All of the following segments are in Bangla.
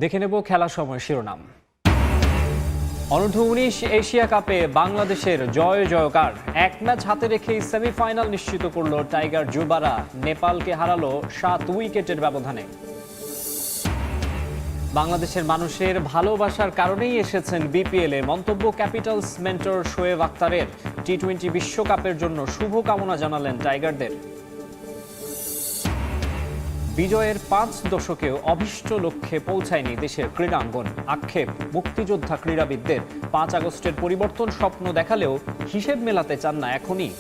দেখে নেব খেলার সময় শিরোনাম। অনূর্ধ্ব-19 এশিয়া কাপে বাংলাদেশের জয়কার। এক ম্যাচ হাতে রেখেই সেমিফাইনাল নিশ্চিত করল টাইগার যুবারা। নেপালকে হারালো 7 উইকেটের ব্যবধানে। বাংলাদেশের মানুষের ভালোবাসার কারণেই এসেছেন বিপিএলে, মন্তব্য ক্যাপিটালস মেন্টর শোয়েব আখতারের। টি-20 বিশ্বকাপের জন্য শুভকামনা জানালেন টাইগারদের। বিজয়ের 5 দশকেও অভীষ্ট লক্ষ্যে পৌঁছায়নি দেশের ক্রীড়াঙ্গন, আক্ষেপ মুক্তিযোদ্ধা ক্রীড়াবিদদের। 5 আগস্টের পরিবর্তন স্বপ্ন দেখালেও হিসেব মেলাতে চান না এখনই।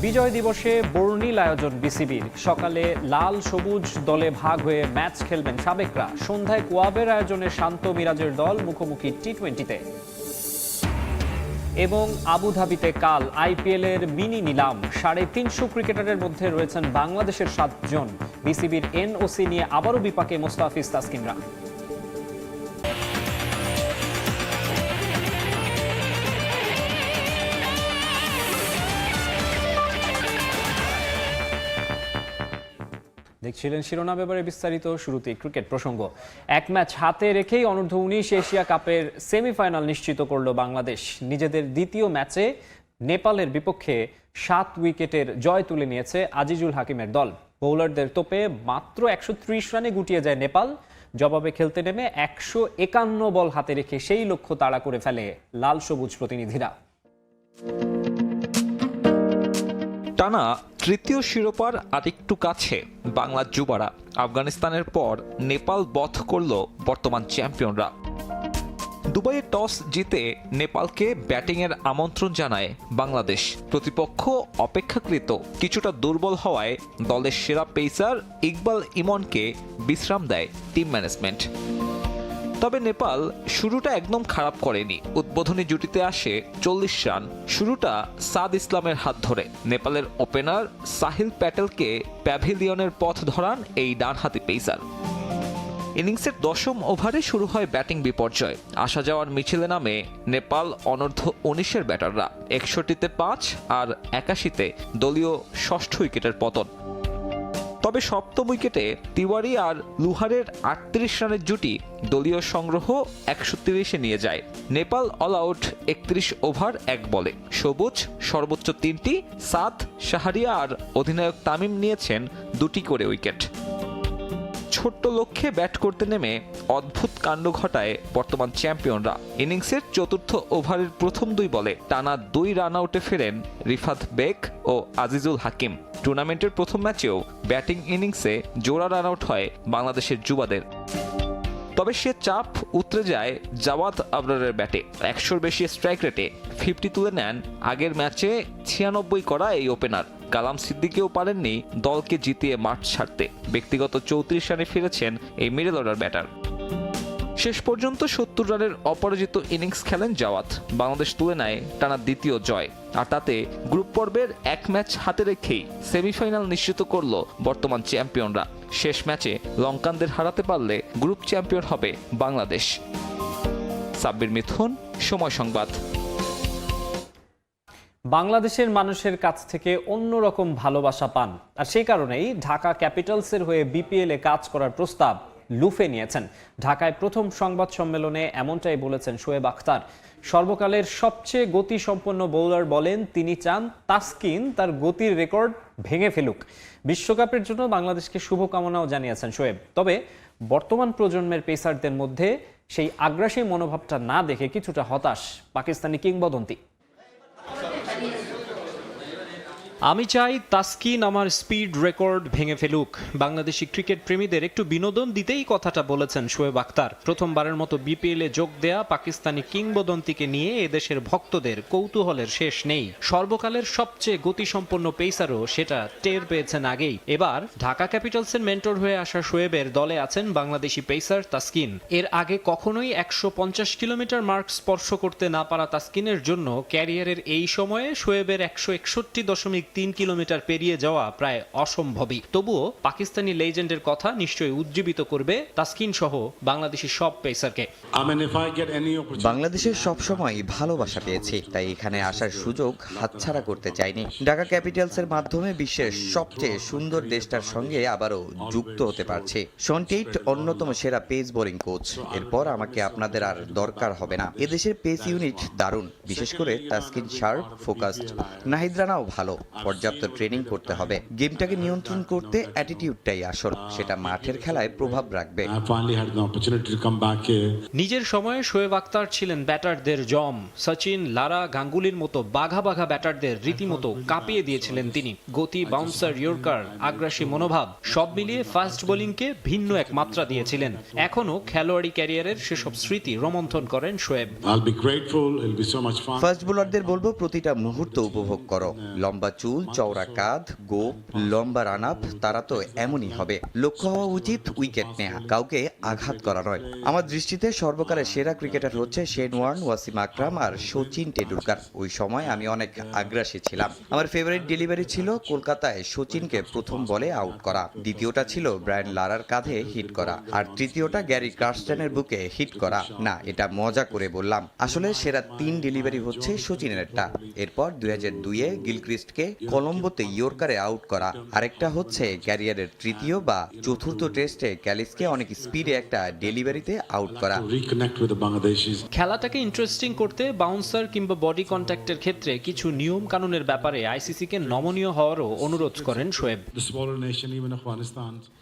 বিজয় দিবসে বর্ণিল আয়োজন বিসিবির। সকালে লাল সবুজ দলে ভাগ হয়ে ম্যাচ খেলবেন সাবেকরা। সন্ধ্যায় কোয়াবের আয়োজনে শান্ত মিরাজের দল মুখোমুখি টি-20-তে। এবং আবুধাবিতে কাল আইপিএল এর মিনি নিলাম। 350 ক্রিকেটারের মধ্যে রয়েছেন বাংলাদেশের 7 জন। বিসিবির এনওসি নিয়ে আবারও বিপাকে মোস্তাফিজ তাসকিনরা। দেখছিলেন শিরোনাম, এবারে বিস্তারিত। শুরুতে ক্রিকেট প্রসঙ্গ। এক ম্যাচ হাতে রেখেই অনূর্ধ্ব-19 এশিয়া কাপের সেমিফাইনাল নিশ্চিত করল বাংলাদেশ। নিজেদের দ্বিতীয় ম্যাচে নেপালের বিপক্ষে 7 উইকেটের জয় তুলে নিয়েছে আজিজুল হাকিমের দল। বোলারদের তোপে মাত্র 130 রানে গুটিয়ে যায় নেপাল। জবাবে খেলতে নেমে 151 বল হাতে রেখে সেই লক্ষ্য তাড়া করে ফেলে লাল সবুজ প্রতিনিধিরা। টানা তৃতীয় শিরোপার আরেকটু কাছে বাংলার যুবারা। আফগানিস্তানের পর নেপাল বধ করল বর্তমান চ্যাম্পিয়নরা। দুবাইয়ে টস জিতে নেপালকে ব্যাটিংয়ের আমন্ত্রণ জানায় বাংলাদেশ। প্রতিপক্ষ অপেক্ষাকৃত কিছুটা দুর্বল হওয়ায় দলের সেরা পেসার ইকবাল ইমনকে বিশ্রাম দেয় টিম ম্যানেজমেন্ট। তবে নেপাল শুরুটা একদম খারাপ করেনি। উদ্বোধনী জুটিতে আসে 40 রান। শুরুটা সাদ ইসলামের হাত ধরে। নেপালের ওপেনার সাহিল প্যাটেলকে প্যাভিলিয়নের পথ ধরান এই ডানহাতি পেসার। ইনিংসের 10ম ওভারে শুরু হয় ব্যাটিং বিপর্যয়। আসা যাওয়ার মিছিলে নামে নেপাল অনূর্ধ্ব-19-এর ব্যাটাররা। 61-তে 5 আর 81-তে দলীয় 6ষ্ঠ উইকেটের পতন। তবে 7ম উইকেটে তিওয়ারি আর লুহারের 38 রানের জুটি দলীয় সংগ্রহ 130-এ নিয়ে যায়। নেপাল অল আউট 31 ওভার 1 বলে। সবুজ সর্বোচ্চ 3টি, সাদ, শাহরিয়া আর অধিনায়ক তামিম নিয়েছেন 2টি করে উইকেট। ছোট্ট লক্ষ্যে ব্যাট করতে নেমে অদ্ভুত কাণ্ড ঘটায় বর্তমান চ্যাম্পিয়নরা। ইনিংসের 4র্থ ওভারের প্রথম 2 বলে টানা 2 রান আউটে ফেরেন রিফাত বেক ও আজিজুল হাকিম। টুর্নামেন্টের প্রথম ম্যাচেও ব্যাটিং ইনিংসে জোড়া রান আউট হয় বাংলাদেশের যুবাদের। তবে সে চাপ উতরে যায় জাওয়াদ আবরারের ব্যাটে। 100-র বেশি স্ট্রাইক রেটে 50 তুলে নেন আগের ম্যাচে 96 করা এই ওপেনার। কালাম সিদ্দিকেও পারেননি দলকে জিতিয়ে মাঠ ছাড়তে। ব্যক্তিগত 34 রানে ফিরেছেন এই মিডল অর্ডার ব্যাটার। শেষ পর্যন্ত 70 রানের অপরাজিত ইনিংস খেলেন জাওয়াদ। বাংলাদেশ তুলে নেয় টানা দ্বিতীয় জয়। আর তাতে গ্রুপ পর্বের এক ম্যাচ হাতে রেখেই সেমিফাইনাল নিশ্চিত করল বর্তমান চ্যাম্পিয়নরা। শেষ ম্যাচে লঙ্কানদের হারাতে পারলে গ্রুপ চ্যাম্পিয়ন হবে বাংলাদেশ। সাব্বির মিথুন, সময় সংবাদ। বাংলাদেশের মানুষের কাছ থেকে অন্যরকম ভালোবাসা পান, আর সেই কারণেই ঢাকা ক্যাপিটালসের হয়ে বিপিএলে কাজ করার প্রস্তাব লুফে নিয়েছেন। ঢাকায় প্রথম সংবাদ সম্মেলনে এমনটাই বলেছেন শোয়েব আখতার। সর্বকালের সবচেয়ে গতিসম্পন্ন বোলার বলেন তিনি চান তাসকিন তার গতির রেকর্ড ভেঙে ফেলুক। বিশ্বকাপের জন্য বাংলাদেশকে শুভকামনাও জানিয়েছেন শোয়েব। তবে বর্তমান প্রজন্মের পেসারদের মধ্যে সেই আগ্রাসী মনোভাবটা না দেখে কিছুটা হতাশ পাকিস্তানি কিংবদন্তি। আমি চাই তাসকিন আমার স্পিড রেকর্ড ভেঙে ফেলুক। বাংলাদেশি ক্রিকেট প্রেমীদের একটু বিনোদন দিতেই কথাটা বলেছেন শোয়েব আখতার। প্রথমবারের মতো বিপিএলে যোগ দেয়া পাকিস্তানি কিংবদন্তিকে নিয়ে এদেশের ভক্তদের কৌতূহলের শেষ নেই। সর্বকালের সবচেয়ে গতিসম্পন্ন পেসারও সেটা টের পেয়েছেন আগেই। এবার ঢাকা ক্যাপিটালসের মেন্টর হয়ে আসা শোয়েবের দলে আছেন বাংলাদেশি পেসার তাসকিন। এর আগে কখনোই 150 কিলোমিটার মার্ক স্পর্শ করতে না পারা তাসকিনের জন্য ক্যারিয়ারের এই সময়ে শোয়েবের 161.3 3 কিলোমিটার পেরিয়ে যাওয়া প্রায় অসম্ভবই। তবুও পাকিস্তানি লেজেন্ডের কথা নিশ্চয়ই উজ্জীবিত করবে তাসকিন সহ বাংলাদেশি সব পেসারকে। বাংলাদেশের সবসময় ভালোবাসা পেয়েছি, তাই এখানে আসার সুযোগ হাতছাড়া করতে চাইনি। ঢাকা ক্যাপিটালসের মাধ্যমে বিশ্বের সবচেয়ে সুন্দর দেশটার সঙ্গে আবারও যুক্ত হতে পারছি। শন টেট অন্যতম সেরা পেস বোলিং কোচ। এরপর আমাকে আপনাদের আর দরকার হবে না। এদেশের পেস ইউনিট দারুণ, বিশেষ করে তাসকিন শার্প, ফোকাসড। নাহিদ রানাও ভালো। পর্যাপ্ত ট্রেনিং করতে হবে। গেমটাকে নিয়ন্ত্রণ করতে অ্যাটিটিউডটাই আসল, সেটা মাঠের খেলায় প্রভাব রাখবে। নিজের সময়ে শোয়েব আখতার ছিলেন ব্যাটারদের জম। সচিন, লারা, গাঙ্গুলির মতো বাঘা বাঘা ব্যাটারদের রীতিমতো কাঁপিয়ে দিয়েছিলেন তিনি। গতি, বাউন্সার, ইয়র্কার, আগ্রাসী মনোভাব সব মিলিয়ে ফাস্ট বোলিংকে ভিন্ন এক মাত্রা দিয়েছিলেন। এখনো খেলোয়াড়ি ক্যারিয়ারের সেসব স্মৃতি রোমন্থন করেন শোয়েব। ফাস্ট বোলারদের বলবো, প্রতিটা মুহূর্ত উপভোগ করো। লম্বা চুল, চওড়া কাঁধ, গোপ, লম্বা রান আপ, তারা তো এমনই হবে। লক্ষ্য হওয়া উচিত উইকেট নেয়া, কাউকে আঘাত করা নয়। আমার দৃষ্টিতে সর্বকালের সেরা ক্রিকেটার হচ্ছে শেন ওয়ার্ন, ওয়াসিম আকরাম আর সচিন টেন্ডুলকার। ওই সময় আমি অনেক আগ্রাসী ছিলাম। আমার ফেভারিট ডেলিভারি ছিল কলকাতায় সচিনকে প্রথম বলে আউট করা, দ্বিতীয়টা ছিল ব্রায়ান লারার কাঁধে হিট করা, আর তৃতীয়টা গ্যারি কার্স্টেনের বুকে হিট করা। না, এটা মজা করে বললাম। আসলে সেরা 3 ডেলিভারি হচ্ছে সচিনেরটা। এরপর 2002-এ গিলক্রিস্টকে কলম্বোতে ইয়র্কারে আউট করা। আরেকটা হচ্ছে ক্যারিয়ারের তৃতীয় বা চতুর্থ টেস্টে ক্যালিসকে অনেক স্পিডে একটা ডেলিভারিতে আউট করা। খেলাটাকে ইন্টারেস্টিং করতে বাউন্সার কিংবা বডি কন্ট্যাক্টের ক্ষেত্রে কিছু নিয়ম কানুনের ব্যাপারে আইসিসিকে নমনীয় হওয়ারও অনুরোধ করেন শোয়েব।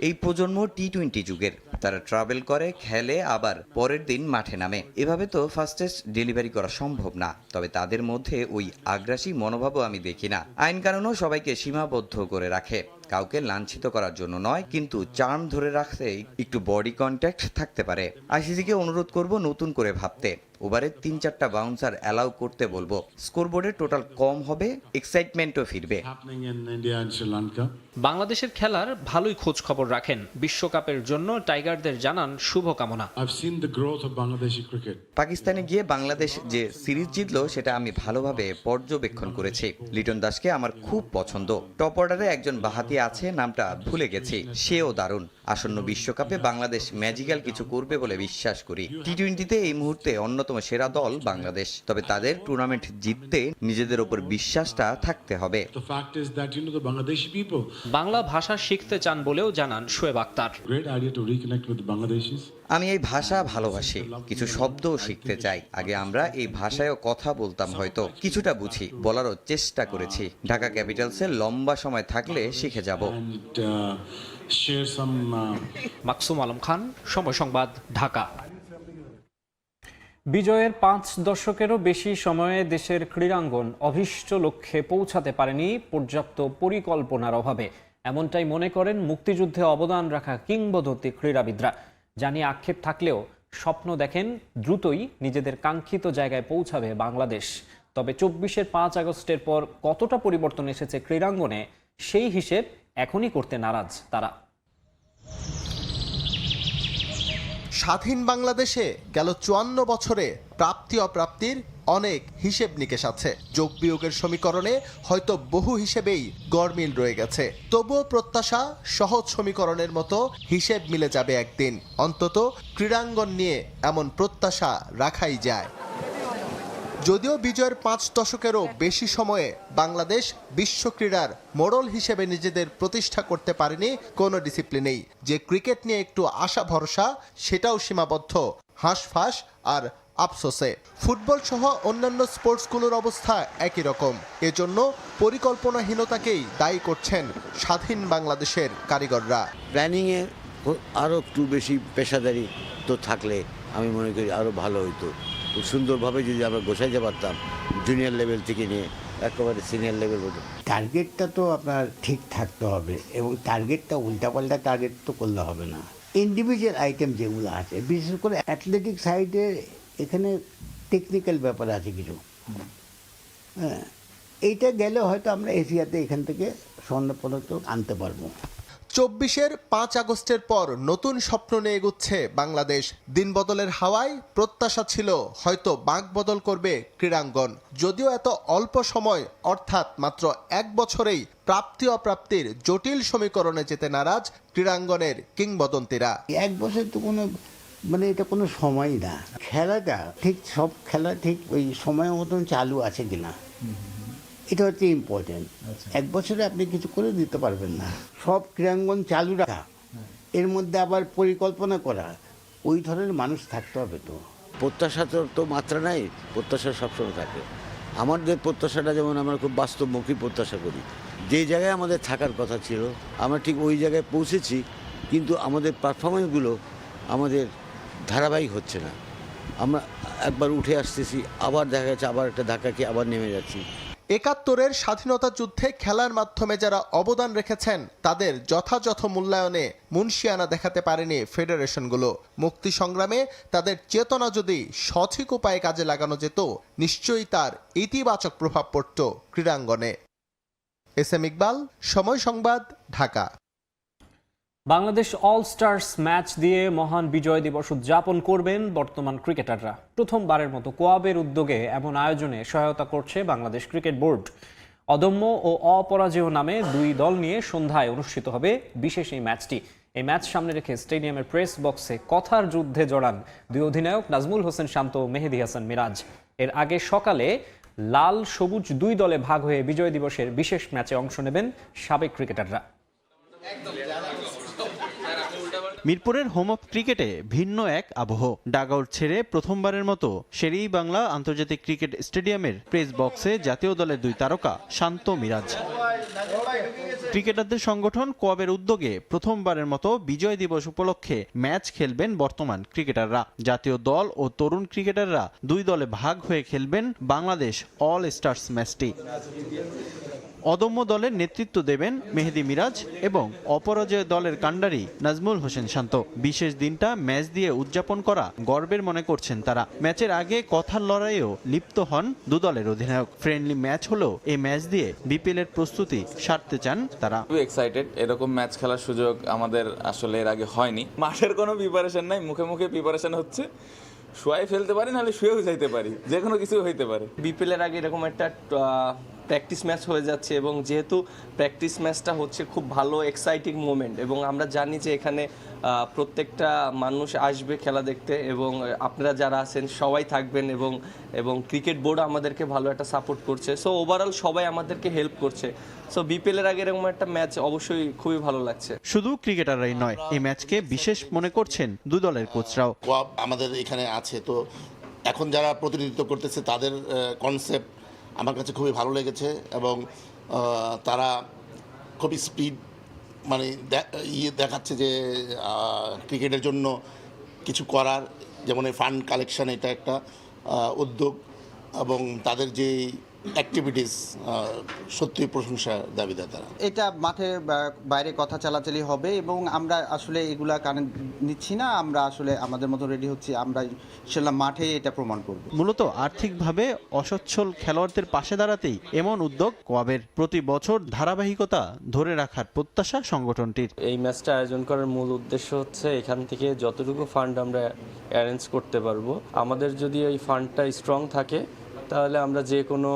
এই প্রজন্ম টি-20 যুগের, তারা ট্রাভেল করে, খেলে, আবার পরের দিন মাঠে নামে। এভাবে তো ফাস্টেস্ট ডেলিভারি করা সম্ভব না। তবে তাদের মধ্যে ওই আগ্রাসী মনোভাবও আমি দেখি না। আইন কানুনও সবাইকে সীমাবদ্ধ করে রাখে, কাউকে লাঞ্ছিত করার জন্য নয়, কিন্তু চার্ম ধরে রাখতে একটু বডি কন্ট্যাক্ট থাকতে পারে। আইসিসিকে অনুরোধ করব নতুন করে ভাবতে। ওভারে 3-4টা বাউন্সার অ্যালাউ করতে বলবো। স্কোরবোর্ডে টোটাল কম হবে, এক্সাইটমেন্টও ফিরবে। বাংলাদেশের খেলার ভালোই খোঁজ খবর রাখেন। বিশ্বকাপের জন্য টাইগারদের জানান শুভকামনা। পাকিস্তানে গিয়ে বাংলাদেশ যে সিরিজ জিতলো সেটা আমি ভালোভাবে পর্যবেক্ষণ করেছি। লিটন দাসকে আমার খুব পছন্দ। টপ অর্ডারে একজন বাহাতি আছে, নামটা ভুলে গেছি, সেও দারুণ। আসন্ন বিশ্বকাপে বাংলাদেশ ম্যাজিক্যাল কিছু করবে বলে বিশ্বাস করি। টি-20-তে এই মুহূর্তে অন্যতম সেরা দল বাংলাদেশ। তবে তাদের টুর্নামেন্ট জিততে নিজেদের ওপর বিশ্বাসটা থাকতে হবে। বাংলা ভাষা শিখতে চান বলেও জানান শোয়েব আখতার। আমি এই ভাষা ভালোবাসি, কিছু শব্দও শিখতে চাই। আগে আমরা এই ভাষায়ও কথা বলতাম, হয়তো কিছুটা বুঝি, বলারও চেষ্টা করেছি। ঢাকা ক্যাপিটালসে লম্বা সময় থাকলে শিখে যাব। মাকসুম আলম খান, সময় সংবাদ, ঢাকা। বিজয়ের 5 দশকেরও বেশি সময়ে দেশের ক্রীড়াঙ্গন অভীষ্ট লক্ষ্যে পৌঁছাতে পারেনি পর্যাপ্ত পরিকল্পনার অভাবে। এমনটাই মনে করেন মুক্তিযুদ্ধে অবদান রাখা কিংবদন্তি ক্রীড়াবিদরা। জানিয়ে আক্ষেপ থাকলেও স্বপ্ন দেখেন দ্রুতই নিজেদের কাঙ্ক্ষিত জায়গায় পৌঁছাবে বাংলাদেশ। তবে 24-এর 5 আগস্টের পর কতটা পরিবর্তন এসেছে ক্রীড়াঙ্গনে, সেই হিসেব এখনই করতে নারাজ তারা। স্বাধীন বাংলাদেশে গেল 54 বছরে প্রাপ্তি অপ্রাপ্তির অনেক হিসেব নিকেশ আছে। যোগ বিয়োগের সমীকরণে হয়তো বহু হিসেবেই গড়মিল রয়ে গেছে। তবুও প্রত্যাশা সহজ সমীকরণের মতো হিসেব মিলে যাবে একদিন। অন্তত ক্রীড়াঙ্গন নিয়ে এমন প্রত্যাশা রাখাই যায়। যদিও বিজয়ের 5 দশকেরও বেশি সময়ে বাংলাদেশ বিশ্ব ক্রীড়ার মোড়ল হিসেবে নিজেদের প্রতিষ্ঠা করতে পারেনি কোনো ডিসিপ্লিনেই। যে ক্রিকেট নিয়ে একটু আশা ভরসা, সেটাও সীমাবদ্ধ হাঁসফাঁস আর আফসোসে। ফুটবল সহ অন্যান্য স্পোর্টসগুলোর অবস্থা একই রকম। এজন্য পরিকল্পনাহীনতাকেই দায়ী করছেন স্বাধীন বাংলাদেশের কারিগররা। প্ল্যানিংয়ে আরও একটু বেশি পেশাদারি তো থাকলে আমি মনে করি আরও ভালো হইতো। খুব সুন্দরভাবে যদি আমরা গোছাইতে পারতাম, জুনিয়র লেভেল থেকে নিয়ে একেবারে সিনিয়র লেভেল পর্যন্ত। টার্গেটটা তো আপনার ঠিক থাকতে হবে, এবং টার্গেটটা উল্টাপাল্টা টার্গেট তো করলে হবে না। ইন্ডিভিজুয়াল আইটেম যেগুলো আছে, বিশেষ করে অ্যাথলেটিক সাইডে, এখানে টেকনিক্যাল ব্যাপার আছে কিছু। হ্যাঁ, এইটা গেলে হয়তো আমরা এশিয়াতে এখান থেকে স্বর্ণ পদক আনতে পারবো। 24-এর 5 আগস্টের পর নতুন স্বপ্ন নিয়ে এগুচ্ছে বাংলাদেশ। দিন বদলের হাওয়ায় প্রত্যাশা ছিল হয়তো বাঁক বদল করবে ক্রীড়াঙ্গন। যদিও এত অল্প সময় অর্থাৎ মাত্র 1 বছরেই প্রাপ্তি অপ্রাপ্তির জটিল সমীকরণে যেতে নারাজ ক্রীড়াঙ্গনের কিংবদন্তিরা। 1 বছর তো কোনো এটা কোনো সময়ই না। খেলাটা ঠিক সব খেলা ঠিক ওই সময় মতন চালু আছে কিনা এটা হচ্ছে ইম্পর্টেন্ট। 1 বছরে আপনি কিছু করে দিতে পারবেন না। সব ক্রীড়াঙ্গন চালু রাখা, এর মধ্যে আবার পরিকল্পনা করা, ওই ধরনের মানুষ থাকতে হবে। তো প্রত্যাশা তো মাত্রা নাই, প্রত্যাশা সবসময় থাকে। আমাদের প্রত্যাশাটা যেমন আমরা খুব বাস্তবমুখী প্রত্যাশা করি, যে জায়গায় আমাদের থাকার কথা ছিল আমরা ঠিক ওই জায়গায় পৌঁছেছি, কিন্তু আমাদের পারফরমেন্সগুলো আমাদের ধারাবাহিক হচ্ছে না। আমরা একবার উঠে আসতেছি, আবার দেখা যাচ্ছে আবার একটা ধাক্কা খেয়ে আবার নেমে যাচ্ছি। 71-এর স্বাধীনতা যুদ্ধে খেলার মাধ্যমে যারা অবদান রেখেছেন তাদের যথাযথ মূল্যায়নে মুনশিয়ানা দেখাতে পারেনি ফেডারেশনগুলো। মুক্তি সংগ্রামে তাদের চেতনা যদি সঠিক উপায়ে কাজে লাগানো যেত, নিশ্চয়ই তার ইতিবাচক প্রভাব পড়ত ক্রীড়াঙ্গনে। এস.এম. ইকবাল, সময় সংবাদ, Dhaka. Bangladesh all stars match দিয়ে মহান বিজয় দিবস উদযাপন করবেন বর্তমান ক্রিকেটাররা। প্রথমবারের মতো কোয়াবের উদ্যোগে এমন আয়োজনে সহায়তা করছে বাংলাদেশ ক্রিকেট বোর্ড। অদম্য ও অপরাজেয় নামে 2 দল নিয়ে সন্ধ্যায় অনুষ্ঠিত হবে বিশেষ এই ম্যাচটি। এই ম্যাচ সামনে রেখে স্টেডিয়ামের প্রেস বক্সে কথার যুদ্ধে জড়ান 2 অধিনায়ক নাজমুল হোসেন শান্ত ও মেহেদী হাসান মিরাজ। এর আগে সকালে লাল সবুজ 2 দলে ভাগ হয়ে বিজয় দিবসের বিশেষ ম্যাচে অংশ নেবেন সাবেক ক্রিকেটাররা। মিরপুরের হোম অফ ক্রিকেটে ভিন্ন এক আবহ। ডাগআউট ছেড়ে প্রথমবারের মতো শেরেই বাংলা আন্তর্জাতিক ক্রিকেট স্টেডিয়ামের প্রেস বক্সে জাতীয় দলের 2 তারকা শান্ত মিরাজ। ক্রিকেটারদের সংগঠন কোয়াবের উদ্যোগে প্রথমবারের মতো বিজয় দিবস উপলক্ষে ম্যাচ খেলবেন বর্তমান ক্রিকেটাররা। জাতীয় দল ও তরুণ ক্রিকেটাররা 2 দলে ভাগ হয়ে খেলবেন বাংলাদেশ অল স্টার্স ম্যাচটি। অদম্য দলের নেতৃত্ব দেবেন মেহেদী মিরাজ এবং অপরাজয় দলের কাণ্ডারি নাজমুল হোসেন শান্ত। বিশেষ দিনটা ম্যাচ দিয়ে উদযাপন করা গর্বের মনে করছেন তারা। ম্যাচের আগে কথার লড়াইয়েও লিপ্ত হন 2 দলের অধিনায়ক। ফ্রেন্ডলি ম্যাচ হলেও এই ম্যাচ দিয়ে বিপিএল এর প্রস্তুতি সারতে চান তারা। খুবই এক্সাইটেড। এরকম ম্যাচ খেলার সুযোগ আমাদের আসলে এর আগে হয়নি। মাঠের কোনো প্রিপারেশন নাই, মুখে মুখে প্রিপারেশন হচ্ছে। শুয়ে ফেলতে পারি, নাহলে শুয়েও যাইতে পারি, যে কোনো কিছু হইতে পারে। বিপিএল এর আগে এরকম একটা প্র্যাকটিস ম্যাচ হয়ে যাচ্ছে, এবং যেহেতু প্র্যাকটিস ম্যাচটা হচ্ছে খুব ভালো এক্সাইটিং মোমেন্ট, এবং আমরা জানি যে এখানে প্রত্যেকটা মানুষ আসবে খেলা দেখতে, এবং আপনারা যারা আছেন সবাই থাকবেন, এবং ক্রিকেট বোর্ড আমাদেরকে ভালো একটা সাপোর্ট করছে। সো ওভারঅল সবাই আমাদেরকে হেল্প করছে। সো বিপিএল এর আগে এরকম একটা ম্যাচ অবশ্যই খুবই ভালো লাগছে। শুধু ক্রিকেটাররাই নয়, এই ম্যাচকে বিশেষ মনে করছেন 2 দলের কোচরাও। কোয়াব আমাদের এখানে আছে, তো এখন যারা প্রতিনিধিত্ব করতেছে তাদের কনসেপ্ট আমার কাছে খুবই ভালো লেগেছে, এবং তারা খুবই স্পিড দেখাচ্ছে যে ক্রিকেটের জন্য কিছু করার, যেমন এই ফান্ড কালেকশন, এটা একটা উদ্যোগ, এবং তাদের যে অ্যাক্টিভিটিস সত্যি প্রশংসার দাবিদার তারা। এটা মাঠে বাইরে কথা চালাচালি হবে, এবং আমরা আসলে এগুলা কানে নিচ্ছি না, আমরা আসলে আমাদের মতো রেডি হচ্ছি, আমরা ইনশাল্লাহ মাঠে এটা প্রমাণ করব। মূলত আর্থিকভাবে অসচ্ছল খেলোয়াড়দের পাশে দাঁড়াতেই এমন উদ্যোগ কোয়াবের। প্রতি বছর ধারাবাহিকতা ধরে রাখার প্রত্যাশা সংগঠনটির। এই ম্যাচটা আয়োজন করার মূল উদ্দেশ্য হচ্ছে এখান থেকে যতটুকু ফান্ড আমরা অ্যারেঞ্জ করতে পারবো, আমাদের যদি এই ফান্ডটা স্ট্রং থাকে তাহলে আমরা যে কোনো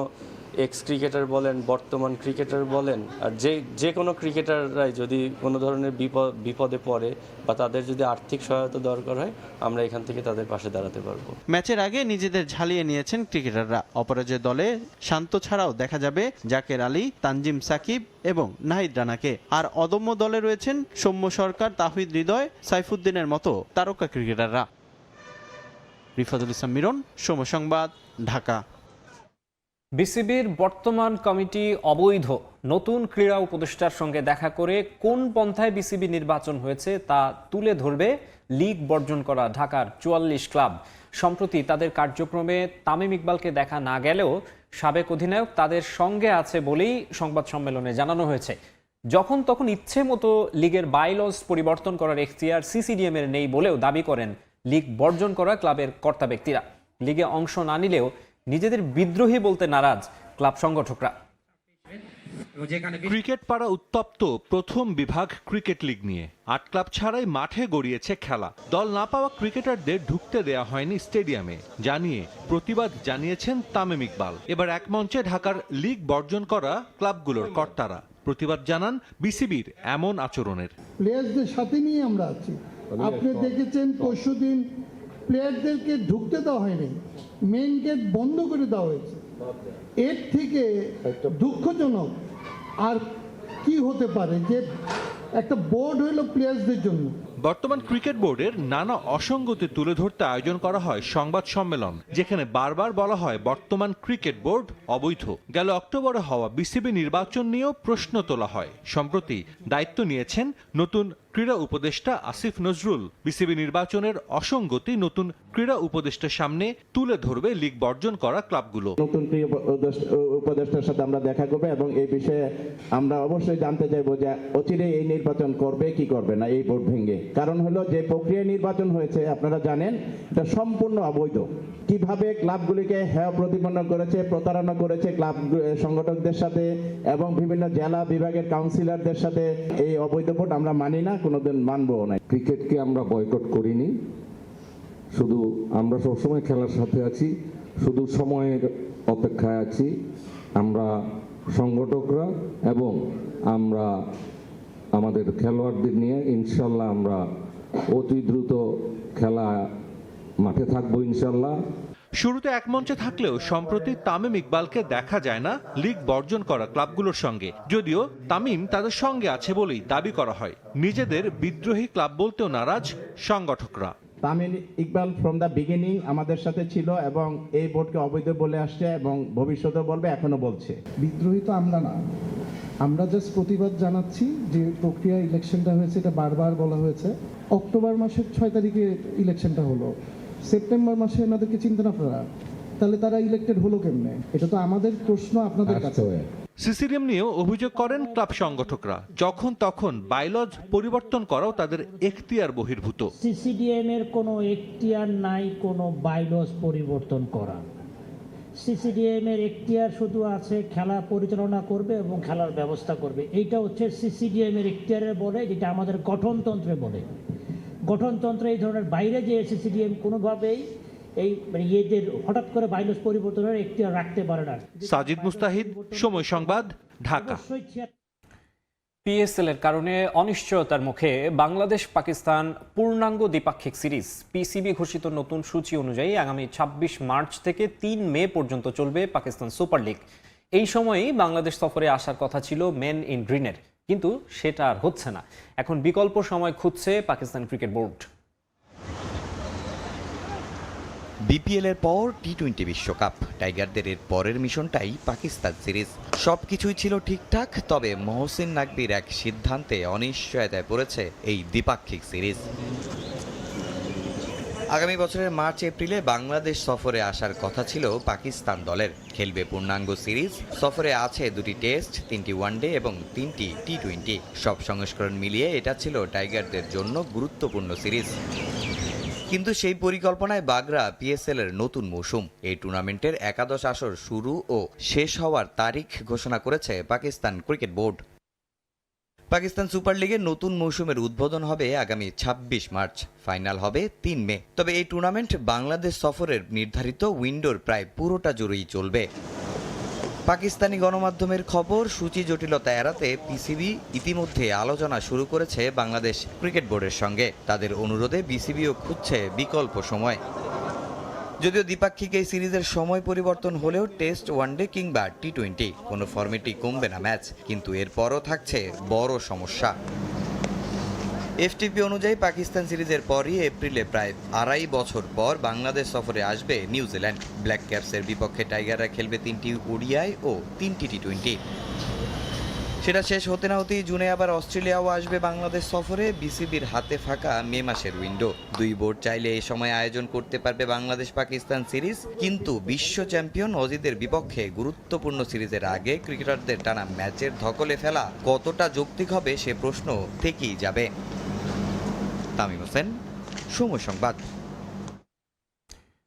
এক্স ক্রিকেটার বলেন, বর্তমান ক্রিকেটার বলেন, আর যে কোনো ক্রিকেটাররাই যদি কোনো ধরনের বিপদে পড়ে বা তাদের যদি আর্থিক সহায়তা দরকার হয়, আমরা এখান থেকে তাদের পাশে দাঁড়াতে পারবো। ম্যাচের আগে নিজেদের ঝালিয়ে নিয়েছেন ক্রিকেটাররা। অপরাজয় দলে শান্ত ছাড়াও দেখা যাবে জাকের আলী, তানজিম সাকিব এবং নাহিদ রানাকে। আর অদম্য দলে রয়েছেন সৌম্য সরকার, তাহিদ হৃদয়, সাইফুদ্দিনের মতো তারকা ক্রিকেটাররা। রিফাতুল ইসলাম মিরন, সময় সংবাদ, ঢাকা। বিসিবির বর্তমান কমিটি অবৈধ। নতুন ক্রীড়া উপদেষ্টার সঙ্গে দেখা করে কোন পন্থায় বিসিবি নির্বাচন হয়েছে তা তুলে ধরবে লীগ বর্জন করা ঢাকার 44 ক্লাব। সম্প্রতি তাদের কার্যক্রমে তামিম ইকবালকে দেখা না গেলেও সাবেক অধিনায়ক তাদের সঙ্গে আছে বলেই সংবাদ সম্মেলনে জানানো হয়েছে। যখন তখন ইচ্ছে মতো লীগের বাইলজ পরিবর্তন করার এখতিয়ার সিসিডিএম এর নেই বলেও দাবি করেন লীগ বর্জন করা ক্লাবের কর্তা ব্যক্তিরা। লীগে অংশ না নিলেও নিজেদের বিদ্রোহী বলতে নারাজ ক্লাব সংগঠকরা। ক্রিকেট পাড়া উত্তপ্ত প্রথম বিভাগ ক্রিকেট লিগ নিয়ে ৮ ক্লাব ছাড়াই মাঠে গড়িয়েছে খেলা। দল না পাওয়া ক্রিকেটারদের ঢুকতে দেয়া হয়নি স্টেডিয়ামে জানিয়ে প্রতিবাদ জানিয়েছেন তামিম ইকবাল। এবার এক মঞ্চে ঢাকার লিগ বর্জন করা ক্লাবগুলোর কর্তারা প্রতিবাদ জানান বিসিবির এমন আচরণের। প্লেয়ারদের সাথে নিয়ে আমরা আছি। আপনি দেখেছেন পরশুদিন প্লেয়ারদেরকে ঢুকতে দেওয়া হয়নি, মেইন গেট বন্ধ করে দেওয়া হয়েছে। এর থেকে দুঃখজনক আর কি হতে পারে যে একটা বোর্ড হইল প্লেয়ারদের জন্য। বর্তমান ক্রিকেট বোর্ডের নানা অসঙ্গতি তুলে ধরতে আয়োজন করা হয় সংবাদ সম্মেলন, যেখানে বারবার বলা হয় বর্তমান ক্রিকেট বোর্ড অবৈধ। গেল অক্টোবরে হওয়া বিসিবি নির্বাচন নিয়েও প্রশ্ন তোলা হয়। সম্প্রতি দায়িত্ব নিয়েছেন নতুন ক্রীড়া উপদেষ্টা আসিফ নজরুল। বিসিবি নির্বাচনের অসঙ্গতি নতুন ক্রীড়া উপদেষ্টার সামনে তুলে ধরবে লিগ বর্জন করা ক্লাবগুলো। নতুন ক্রীড়া উপদেষ্টার সাথে আমরা দেখা করবো এবং এই বিষয়ে আমরা অবশ্যই জানতে চাইবো যে অচিরে এই নির্বাচন করবে কি করবে না এই বোর্ড ভেঙে। কারণ হলো যে প্রক্রিয়া নির্বাচন হয়েছে আপনারা জানেন এটা সম্পূর্ণ অবৈধ। কিভাবে ক্লাবগুলিকে হেয় প্রতিপন্ন করেছে, প্রতারণা করেছে ক্লাব সংগঠকদের সাথে এবং বিভিন্ন জেলা বিভাগের কাউন্সিলরদের সাথে, এই অবৈধ বোর্ড আমরা মানি না, কোনোদিন মানবো না। ক্রিকেটকে আমরা বয়কট করিনি, শুধু আমরা সবসময় খেলার সাথে আছি, শুধু সময়ের অপেক্ষায় আছি। আমরা সংগঠকরা এবং আমরা আমাদের খেলোয়াড়দের নিয়ে ইনশাল্লাহ আমরা অতি দ্রুত খেলা মাঠে থাকবো ইনশাল্লাহ। শুরুতে এক মঞ্চে থাকলেও সম্প্রতি তামিম ইকবালকে দেখা যায় না লিগ বর্জন করা ক্লাবগুলোর সঙ্গে, যদিও তামিম তাদের সঙ্গে আছে বলেই দাবি করা হয়। নিজেদের বিদ্রোহী ক্লাব বলতেও নারাজ সংগঠকরা। Tamim Iqbal from the beginning আমাদের সাথে ছিল এবং এই বোর্ডকে অবৈধ বলে আসছে এবং ভবিষ্যতে বলবে, এখনো বলছে। বিদ্রোহী তো আমরা না, আমরা জাস্ট প্রতিবাদ জানাচ্ছি যে প্রক্রিয়া ইলেকশনটা হয়েছে এটা বারবার বলা হয়েছে। অক্টোবর মাসের 6 তারিখে ইলেকশনটা হলো, সেপ্টেম্বর মাসে এনাদেরকে চিন্তা আপনারা, তাহলে তারা ইলেক্টেড হলো কেমনে? এটা তো আমাদের প্রশ্ন আপনাদের কাছে। সিসিডিএম নিয়েও অভিযোগ করেন ক্লাব সংগঠকরা, যখন তখন বাইলজ পরিবর্তন করাও তাদের এখতিয়ার বহির্ভূত। সিসিডিএম এর কোনো এখতিয়ার নাই কোনো বাইলজ পরিবর্তন করা। সিসিডিএম এর এখতিয়ার শুধু আছে খেলা পরিচালনা করবে এবং খেলার ব্যবস্থা করবে। এইটা হচ্ছে সিসিডিএম এর এখতিয়ারের বলে, যেটা আমাদের গঠনতন্ত্রে বলে। গঠনতন্ত্রে এই ধরনের বাইরে যে সিসিডিএম কোনোভাবেই এই ইয়েদের হঠাৎ করে বাইলজ পরিবর্তনের এখতিয়ার রাখতে পারে না। সাজিদ মুস্তাহিদ, সময় সংবাদ, ঢাকা। পিএসএল এর কারণে অনিশ্চয়তার মুখে বাংলাদেশ পাকিস্তান পূর্ণাঙ্গ দ্বিপাক্ষিক সিরিজ। পিসিবি ঘোষিত নতুন সূচি অনুযায়ী আগামী ২৬ মার্চ থেকে ৩ মে পর্যন্ত চলবে পাকিস্তান সুপার লিগ। এই সময়েই বাংলাদেশ সফরে আসার কথা ছিল মেন ইন গ্রিনের, কিন্তু সেটা আর হচ্ছে না। এখন বিকল্প সময় খুঁজছে পাকিস্তান ক্রিকেট বোর্ড। বিপিএল এর পর টি-20 বিশ্বকাপ, টাইগারদের এর পরের মিশনটাই পাকিস্তান সিরিজ। সবকিছুই ছিল ঠিকঠাক, তবে মহসিন নাকবির এক সিদ্ধান্তে অনিশ্চয়তায় পড়েছে এই দ্বিপাক্ষিক সিরিজ। আগামী বছরের মার্চ এপ্রিলে বাংলাদেশ সফরে আসার কথা ছিল পাকিস্তান দলের। খেলবে পূর্ণাঙ্গ সিরিজ। সফরে আছে 2টি টেস্ট, 3টি ওয়ানডে এবং 3টি টি-20। সব সংস্করণ মিলিয়ে এটা ছিল টাইগারদের জন্য গুরুত্বপূর্ণ সিরিজ। কিন্তু সেই পরিকল্পনায় বাগড়া পিএসএল এর নতুন মৌসুম। এই টুর্নামেন্টের একাদশ আসর শুরু ও শেষ হওয়ার তারিখ ঘোষণা করেছে Pakistan cricket board. Pakistan super লিগের নতুন মৌসুমের উদ্বোধন হবে আগামী ২৬ মার্চ, ফাইনাল হবে ৩ মে। তবে এই টুর্নামেন্ট বাংলাদেশ সফরের নির্ধারিত উইন্ডোর প্রায় পুরোটা জুড়েই চলবে। পাকিস্তানি গণমাধ্যমের খবর, সূচি জটিলতা এড়াতে পিসিবি ইতিমধ্যে আলোচনা শুরু করেছে বাংলাদেশ ক্রিকেট বোর্ডের সঙ্গে। তাদের অনুরোধে বিসিবিও খুঁজছে বিকল্প সময়। যদিও দ্বিপাক্ষিক এই সিরিজের সময় পরিবর্তন হলেও টেস্ট, ওয়ানডে কিংবা টি-20 কোনো ফরম্যাটই কমবে না ম্যাচ, কিন্তু এরপরও থাকছে বড় সমস্যা। এফটিপি অনুযায়ী পাকিস্তান সিরিজের পরই এপ্রিলে প্রায় 2.5 বছর পর বাংলাদেশ সফরে আসবে নিউজিল্যান্ড। ব্ল্যাক ক্যাপসের বিপক্ষে টাইগাররা খেলবে 3টি ওডিআই ও 3টি টি-20। সেটা শেষ হতে না হতেই জুনে আবার অস্ট্রেলিয়াও আসবে বাংলাদেশ সফরে। বিসিবির হাতে ফাঁকা মে মাসের উইন্ডো। দুই বোর্ড চাইলে এই সময় আয়োজন করতে পারবে বাংলাদেশ পাকিস্তান সিরিজ, কিন্তু বিশ্ব চ্যাম্পিয়ন অজিদের বিপক্ষে গুরুত্বপূর্ণ সিরিজের আগে ক্রিকেটারদের টানা ম্যাচের ধকলে ফেলা কতটা যৌক্তিক হবে সে প্রশ্ন থেকেই যাবে। তামিম হোসেন, সময় সংবাদ।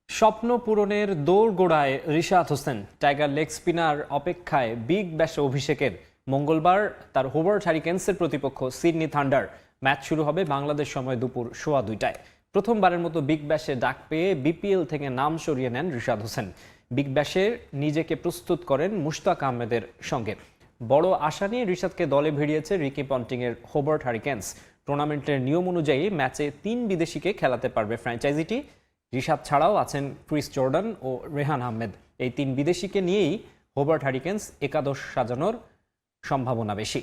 স্বপ্ন পূরণের দৌড়গোড়ায় Rishad Hossain. Tiger leg spinner অপেক্ষায় বিগ ব্যাশে অভিষেকের মঙ্গলবার তার হোবার্ট হ্যারিকেন্সের প্রতিপক্ষ সিডনি থান্ডার। ম্যাচ শুরু হবে বাংলাদেশ সময় দুপুর 2:15টায়। প্রথমবারের মতো বিগ ব্যাশে ডাক পেয়ে বিপিএল থেকে নাম সরিয়ে নেন রিশাদ হোসেন। বিগ ব্যাশে নিজেকে প্রস্তুত করেন মুশতাক আহমেদের সঙ্গে। বড় আশা নিয়ে রিশাদকে দলে ভিড়িয়েছে রিকি পন্টিংয়ের হোবার্ট হ্যারিকেন্স। টুর্নামেন্টের নিয়ম অনুযায়ী ম্যাচে 3 বিদেশিকে খেলাতে পারবে ফ্র্যাঞ্চাইজিটি। রিশাদ ছাড়াও আছেন ক্রিস জর্ডান ও রেহান আহমেদ। এই 3 বিদেশিকে নিয়েই হোবার্ট হ্যারিকেন্স একাদশ সাজানোর সম্ভাবনা বেশি।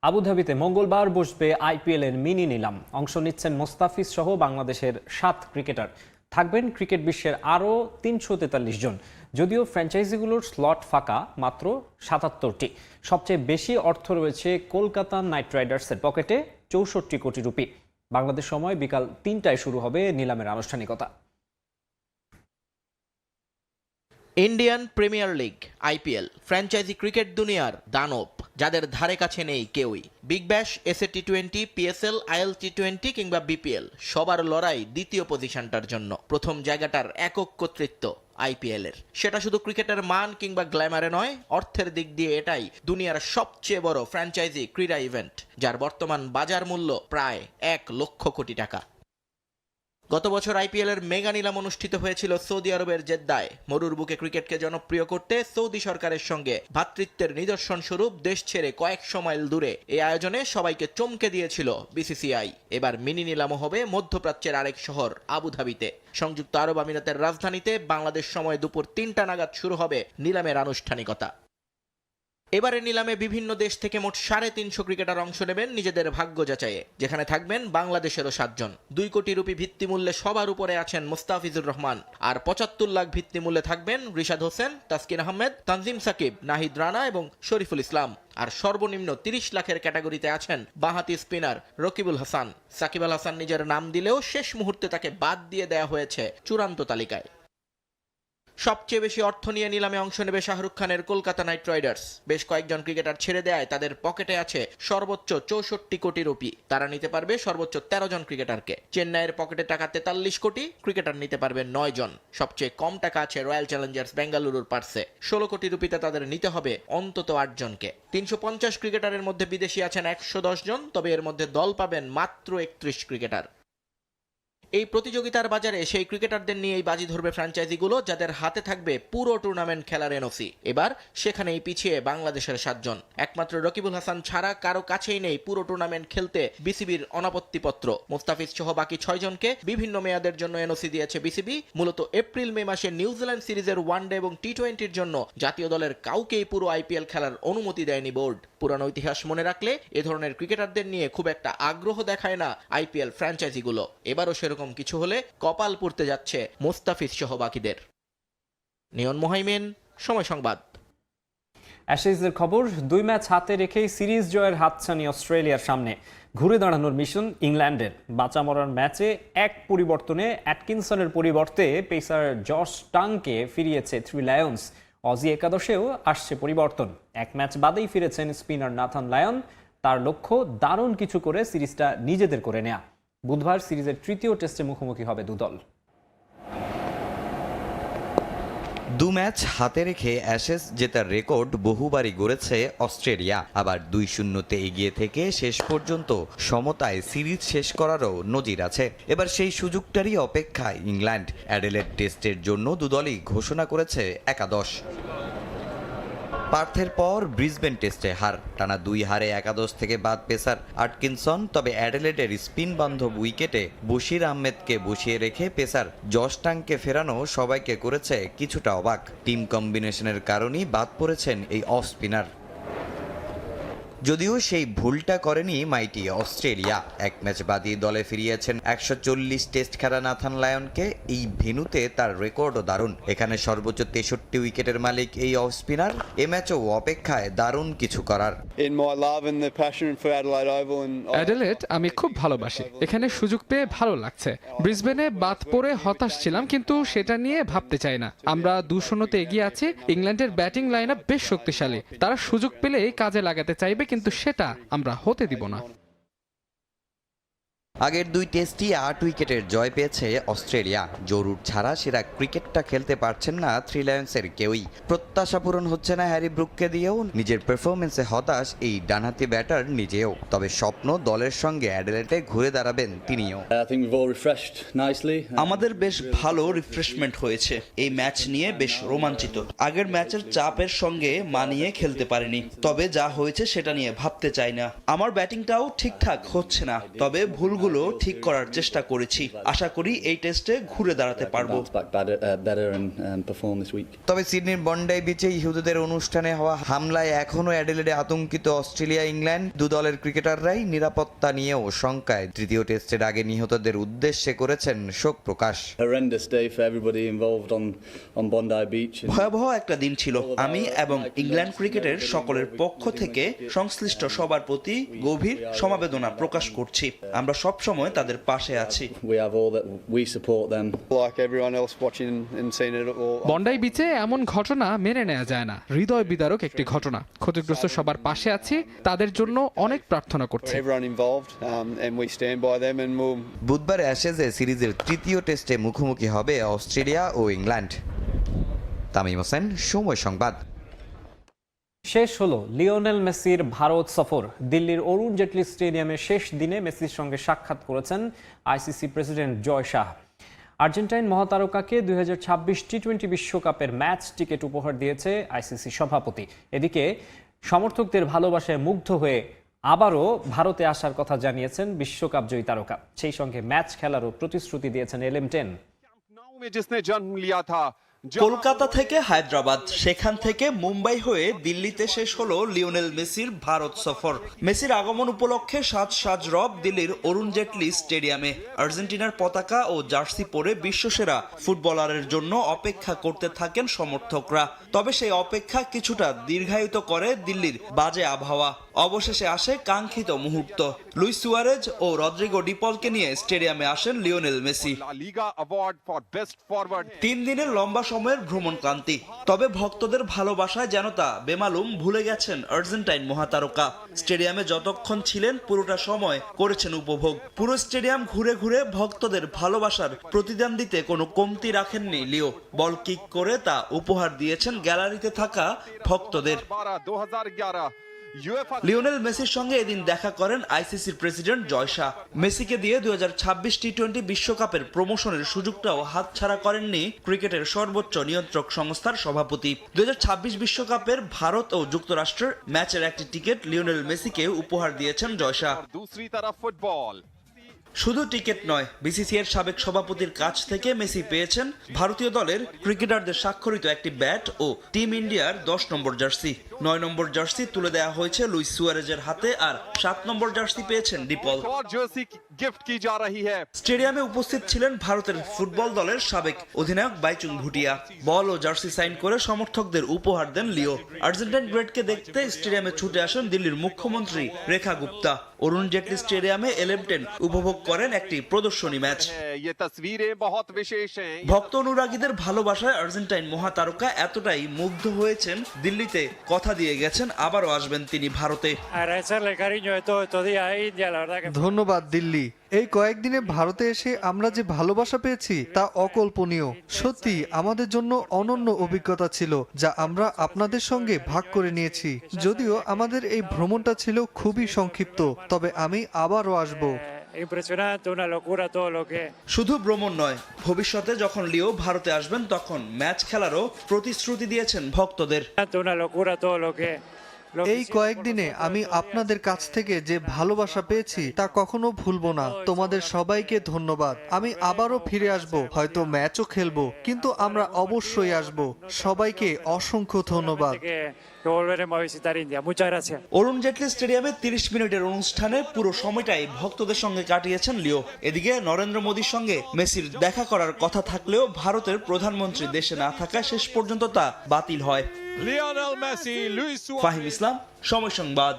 আবুধাবিতে মঙ্গলবার বসবে আইপিএল এর মিনি নিলাম। অংশ নিচ্ছেন মোস্তাফিজ সহ বাংলাদেশের 7 ক্রিকেটার। থাকবেন ক্রিকেট বিশ্বের আরও 343 জন। যদিও ফ্র্যাঞ্চাইজিগুলোর স্লট ফাঁকা মাত্র 77টি। সবচেয়ে বেশি অর্থ রয়েছে কলকাতা নাইট রাইডার্সের পকেটে, 64 কোটি রুপি। বাংলাদেশ সময় বিকাল 3টায় শুরু হবে নিলামের আনুষ্ঠানিকতা। Indian Premier League IPL franchise cricket দুনিয়ার দানব, যাদের ধারে কাছে নেই কেউই। বিগ ব্যাশ, এসএ টি20, পিএসএল, আইএল টি20 কিংবা বিপিএল, সবার লড়াই দ্বিতীয় পজিশনটার জন্য। প্রথম জায়গাটার একক কর্তৃত্ব আইপিএল এর। সেটা শুধু ক্রিকেটের মান কিংবা গ্ল্যামারে নয়, অর্থের দিক দিয়ে এটাই দুনিয়ার সবচেয়ে বড় ফ্র্যাঞ্চাইজি ক্রীড়া ইভেন্ট, যার বর্তমান বাজার মূল্য প্রায় 1 লক্ষ কোটি টাকা। গত বছর আইপিএল এর মেগা নিলাম অনুষ্ঠিত হয়েছিল সৌদি আরবের জেদ্দায়। মরুর বুকে ক্রিকেটকে জনপ্রিয় করতে সৌদি সরকারের সঙ্গে ভ্রাতৃত্বের নিদর্শন স্বরূপ দেশ ছেড়ে কয়েকশো মাইল দূরে এই আয়োজনে সবাইকে চমকে দিয়েছিল বিসিসিআই। এবার মিনি নিলামও হবে মধ্যপ্রাচ্যের আরেক শহর আবুধাবিতে। সংযুক্ত আরব আমিরাতের রাজধানীতে বাংলাদেশ সময় দুপুর 3টা নাগাদ শুরু হবে নিলামের আনুষ্ঠানিকতা। এবারে নিলামে বিভিন্ন দেশ থেকে মোট 350 ক্রিকেটার অংশ নেবেন নিজেদের ভাগ্য যাচাইয়ে, যেখানে থাকবেন বাংলাদেশেরও 7 জন। 2 কোটি রুপি ভিত্তিমূল্যে সবার উপরে আছেন মুস্তাফিজুর রহমান, আর 75 লাখ ভিত্তিমূল্যে থাকবেন রিশাদ হোসেন, তাসকিন আহমেদ, তানজিম সাকিব, নাহিদ রানা এবং শরীফুল ইসলাম। আর সর্বনিম্ন 30 লাখের ক্যাটাগরিতে আছেন বাঁহাতি স্পিনার রকিবুল হাসান। সাকিব আল হাসান নিজের নাম দিলেও শেষ মুহূর্তে তাকে বাদ দিয়ে দেওয়া হয়েছে চূড়ান্ত তালিকায়। সবচেয়ে বেশি অর্থ নিয়ে নিলামে অংশ নেবে শাহরুখ খানের কলকাতা নাইট রাইডার্স। বেশ কয়েকজন ক্রিকেটার ছেড়ে দেয় তাদের পকেটে আছে সর্বোচ্চ 64 কোটি রুপি। তারা নিতে পারবে সর্বোচ্চ 13 জন ক্রিকেটারকে। চেন্নাইয়ের পকেটে টাকা 43 কোটি, ক্রিকেটার নিতে পারবে 9 জন। সবচেয়ে কম টাকা আছে রয়্যাল চ্যালেঞ্জার্স বেঙ্গালুরুর পার্সে। 16 কোটি রুপিতে তাদের নিতে হবে অন্তত 8 জনকে। 350 ক্রিকেটারের মধ্যে বিদেশি আছেন 110 জন, তবে এর মধ্যে দল পাবেন মাত্র 31 ক্রিকেটার। এই প্রতিযোগিতার বাজারে সেই ক্রিকেটারদের নিয়েই বাজি ধরবে ফ্র্যাঞ্চাইজিগুলো, যাদের হাতে থাকবে পুরো টুর্নামেন্ট খেলার এনওসি। এবার সেখানেই পিছিয়ে বাংলাদেশের 7 জন। একমাত্র রকিবুল হাসান ছাড়া কারো কাছেই নেই পুরো টুর্নামেন্ট খেলতে বিসিবির অনাপত্তিপত্র। মুস্তাফিজ সহ বাকি 6 জনকে বিভিন্ন মেয়াদের জন্য এনওসি দিয়েছে বিসিবি। মূলত এপ্রিল-মে মাসে নিউজিল্যান্ড সিরিজের ওয়ানডে এবং টি20-র জন্য জাতীয় দলের কাউকেই পুরো আইপিএল খেলার অনুমতি দেয়নি বোর্ড। পুরানো ইতিহাস মনে রাখলে এ ধরনের ক্রিকেটারদের নিয়ে খুব একটা আগ্রহ দেখায় না আইপিএল ফ্র্যাঞ্চাইজিগুলো। এবারও সেরকম কিছু হলে কপাল পুড়তে যাচ্ছে মুস্তাফিজ সহ বাকিদের। নিয়ন মোহাইমেন, সময় সংবাদ। অ্যাশেজের খবর, 2 ম্যাচ হাতে রেখেই সিরিজ জয়ের হাতছানি অস্ট্রেলিয়ার সামনে। ঘুরে দাঁড়ানোর মিশন ইংল্যান্ডের। বাঁচা মরার ম্যাচে 1 পরিবর্তনে অ্যাটকিনসনের পরিবর্তে পেসার জশ টাংকে ফিরিয়েছে 3 লায়ন্স। অজি একাদশেও আসছে পরিবর্তন। 1 ম্যাচ বাদেই ফিরেছেন স্পিনার নাথান লায়ন। তার লক্ষ্য দারুণ কিছু করে সিরিজটা নিজেদের করে নেয়া। বুধবার সিরিজের 3য় টেস্টে মুখোমুখি হবে দুদল। 2 ম্যাচ হাতে রেখে অ্যাশেজ জেতার রেকর্ড বহুবারই গড়েছে অস্ট্রেলিয়া। আবার 2-0-তে এগিয়ে থেকে শেষ পর্যন্ত সমতায় সিরিজ শেষ করারও নজির আছে। এবার সেই সুযোগটারই অপেক্ষায় ইংল্যান্ড। অ্যাডিলেড টেস্টের জন্য দুদলই ঘোষণা করেছে একাদশ। পার্থের পর ব্রিসবেন টেস্টে হার, টানা 2 হারে একাদশ থেকে বাদ পেসার আটকিনসন। তবে অ্যাডিলেডের স্পিন বান্ধব উইকেটে বশির আহমেদকে বসিয়ে রেখে পেসার জশ টাংকে ফেরানো সবাইকে করেছে কিছুটা অবাক। টিম কম্বিনেশনের কারণেই বাদ পড়েছেন এই অফ স্পিনার। যদিও সেই ভুলটা করেনি মাইটি অস্ট্রেলিয়া। 1 ম্যাচ বাদই দলে ফিরিয়েছেন 140 টেস্ট খেলা নাথান লায়নকে। এই ভেন্যুতে তার রেকর্ডও দারুণ। এখানে সর্বোচ্চ 63 উইকেটের মালিক এই অফ স্পিনার। এ ম্যাচও অপেক্ষায় দারুণ কিছু করার। অ্যাডিলেড আমি খুব ভালোবাসি, এখানে সুযোগ পেয়ে ভালো লাগছে। ব্রিসবেনে বাদ পড়ে হতাশ ছিলাম, কিন্তু সেটা নিয়ে ভাবতে চাই না। আমরা 2-0-তে এগিয়ে আছি। ইংল্যান্ডের ব্যাটিং লাইন আপ বেশ শক্তিশালী। তারা সুযোগ পেলেই কাজে লাগাতে চাইবে, কিন্তু সেটা আমরা হতে দিব না। আগের 2 টেস্টই 8 উইকেটের জয় পেয়েছে অস্ট্রেলিয়া। জরুর ছাড়া সেরা ক্রিকেটটা খেলতে পারছেন না থ্রি লায়ন্সের কেউই। প্রত্যাশা পূরণ হচ্ছে না হ্যারি ব্রুককে দিয়েও, নিজের পারফরমেন্সে হতাশ এই ডানহাতি ব্যাটার নিজেও। তবে স্বপ্ন দলের সঙ্গে অ্যাডিলেডে ঘুরে দাঁড়াবেন তিনিও। আমাদের বেশ ভালো রিফ্রেশমেন্ট হয়েছে, এই ম্যাচ নিয়ে বেশ রোমাঞ্চিত। আগের ম্যাচের চাপের সঙ্গে মানিয়ে খেলতে পারিনি, তবে যা হয়েছে সেটা নিয়ে ভাবতে চাই না। আমার ব্যাটিংটাও ঠিকঠাক হচ্ছে না, তবে ভুলগুলো ঠিক করার চেষ্টা করেছি। আশা করি এই টেস্টে ঘুরে দাঁড়াতে পারবো। তবে সিডনির বন্ডাই বিচে ইহুদিদের অনুষ্ঠানে হওয়া হামলায় এখনও অ্যাডিলেডে আতঙ্কিত অস্ট্রেলিয়া ইংল্যান্ড। দু দলের ক্রিকেটাররাই নিরাপত্তা নিয়েও শঙ্কায়। তৃতীয় টেস্টের আগে নিহতদের উদ্দেশ্যে করেছেন শোক প্রকাশ। ভয়াবহ একটা দিন ছিল। আমি এবং ইংল্যান্ড ক্রিকেটের সকলের পক্ষ থেকে সংশ্লিষ্ট সবার প্রতি গভীর সমবেদনা প্রকাশ করছি। আমরা সব সময় তাদের পাশে আছি। বন্ডাই বিচে এমন ঘটনা মেনে নেওয়া যায় না, হৃদয় বিদারক একটি ঘটনা। ক্ষতিগ্রস্ত সবার পাশে আছি, তাদের জন্য অনেক প্রার্থনা করছি। বুধবার অ্যাশেজে সিরিজের তৃতীয় টেস্টে মুখোমুখি হবে অস্ট্রেলিয়া ও ইংল্যান্ড। তামিম হোসেন, সময় সংবাদ। শেষ হলো লিওনেল মেসির ভারত সফর। দিল্লির অরুণ জেটলি স্টেডিয়ামে শেষ দিনে মেসির সঙ্গে সাক্ষাৎ করেছেন আইসিসি প্রেসিডেন্ট জয় শাহ। আর্জেন্টাইন মহাতারকাকে 2026 টি-20 বিশ্বকাপের ম্যাচ টিকিট উপহার দিয়েছে আইসিসি সভাপতি। এদিকে সমর্থকদের ভালোবাসায় মুগ্ধ হয়ে আবারও ভারতে আসার কথা জানিয়েছেন বিশ্বকাপ জয়ী তারকা। সেই সঙ্গে ম্যাচ খেলারও প্রতিশ্রুতি দিয়েছেন LM10। কলকাতা থেকে হায়দ্রাবাদ, সেখান থেকে মুম্বাই হয়ে দিল্লিতে শেষ হলো লিওনেল মেসির ভারত সফর। মেসির আগমন উপলক্ষে সাজ রব দিল্লির অরুণ জেটলি স্টেডিয়ামে। আর্জেন্টিনার পতাকা ও জার্সি পরে বিশ্বসেরা ফুটবলারের জন্য অপেক্ষা করতে থাকেন সমর্থকরা। তবে সেই অপেক্ষা কিছুটা দীর্ঘায়িত করে দিল্লির বাজে আবহাওয়া। অবশেষে আসে কাঙ্ক্ষিত মুহূর্ত। লুইস সুয়ারেজ ও রদ্রিগো ডিপলকে নিয়ে স্টেডিয়ামে আসেন লিওনেল মেসি। 3 দিনের লম্বা সময়ের ভ্রমণ ক্লান্তি, তবে ভক্তদের ভালোবাসায় যেন তা বেমালুম ভুলে গেছেন আর্জেন্টাইন মহাতারকা। স্টেডিয়ামে যতক্ষণ ছিলেন পুরোটা সময় করেছেন উপভোগ। পুরো স্টেডিয়াম ঘুরে ঘুরে ভক্তদের ভালোবাসার প্রতিদান দিতে কোনো কমতি রাখেননি লিও। বল কিক করে তা উপহার দিয়েছেন গ্যালারিতে থাকা ভক্তদের। লিওনেল মেসির সঙ্গে এদিন দেখা করেন আইসিসির প্রেসিডেন্ট জয় শাহ। মেসিকে দিয়ে 2026 টি-20 বিশ্বকাপের প্রমোশনের সুযোগটাও হাতছাড়া করেননি ক্রিকেটের সর্বোচ্চ নিয়ন্ত্রক সংস্থার সভাপতি। 2026 বিশ্বকাপের ভারত ও যুক্তরাষ্ট্রের ম্যাচের একটি টিকিট লিওনেল মেসিকে উপহার দিয়েছেন জয় শাহ। শুধু টিকিট নয়, বিসিসিআইর সাবেক সভাপতির কাছ থেকে মেসি পেয়েছেন ভারতীয় দলের ক্রিকেটারদের স্বাক্ষরিত একটি ব্যাট ও টিম ইন্ডিয়ার 10 নম্বর জার্সি। 9 নম্বর জার্সি তুলে দেওয়া হয়েছে লুইস সুয়ারেজের হাতে, আর 7 নম্বর জার্সি পেয়েছেন ডিপল। স্টেডিয়ামে উপস্থিত ছিলেন ভারতের ফুটবল দলের সাবেক অধিনায়ক বাইচুং ভুটিয়া। বল ও জার্সি সাইন করে সমর্থকদের উপহার দেন লিও। আর্জেন্টাইন গ্রেটকে দেখতে স্টেডিয়ামে ছুটে আসেন দিল্লির মুখ্যমন্ত্রী রেখা গুপ্তা। অরুণ জেটলি স্টেডিয়ামে LM10 উপভোগ করেন একটি প্রদর্শনী ম্যাচ। ভক্ত অনুরাগীদের ভালোবাসায় আর্জেন্টাইন মহাতারকা এতটাই মুগ্ধ হয়েছেন, দিল্লিতে কথা দিয়ে গেছেন আবারও আসবেন তিনি ভারতে। ধন্যবাদ দিল্লি। এই কয়েকদিনে ভারতে এসে আমরা যে ভালোবাসা পেয়েছি তা অকল্পনীয়। সত্যি আমাদের জন্য অনন্য অভিজ্ঞতা ছিল, যা আমরা আপনাদের সঙ্গে ভাগ করে নিয়েছি। যদিও আমাদের এই ভ্রমণটা ছিল খুবই সংক্ষিপ্ত, তবে আমি আবারও আসব। শুধু ভ্রমণ নয়, ভবিষ্যতে যখন লিও ভারতে আসবেন তখন ম্যাচ খেলারও প্রতিশ্রুতি দিয়েছেন ভক্তদের। এই কয়েকদিনে আমি আপনাদের কাছ থেকে যে ভালোবাসা পেয়েছি তা কখনো ভুলবো না। তোমাদের সবাইকে ধন্যবাদ। আমি আবারও ফিরে আসব, হয়তো ম্যাচও খেলবো, কিন্তু আমরা অবশ্যই আসব। সবাইকে অসংখ্য ধন্যবাদ। অরুণ জেটলি স্টেডিয়ামে 30 মিনিটের অনুষ্ঠানে পুরো সময়টাই ভক্তদের সঙ্গে কাটিয়েছেন লিও। এদিকে নরেন্দ্র মোদীর সঙ্গে মেসির দেখা করার কথা থাকলেও ভারতের প্রধানমন্ত্রী দেশে না থাকায় শেষ পর্যন্ত তা বাতিল হয়। ফাহিম ইসলাম, সময় সংবাদ।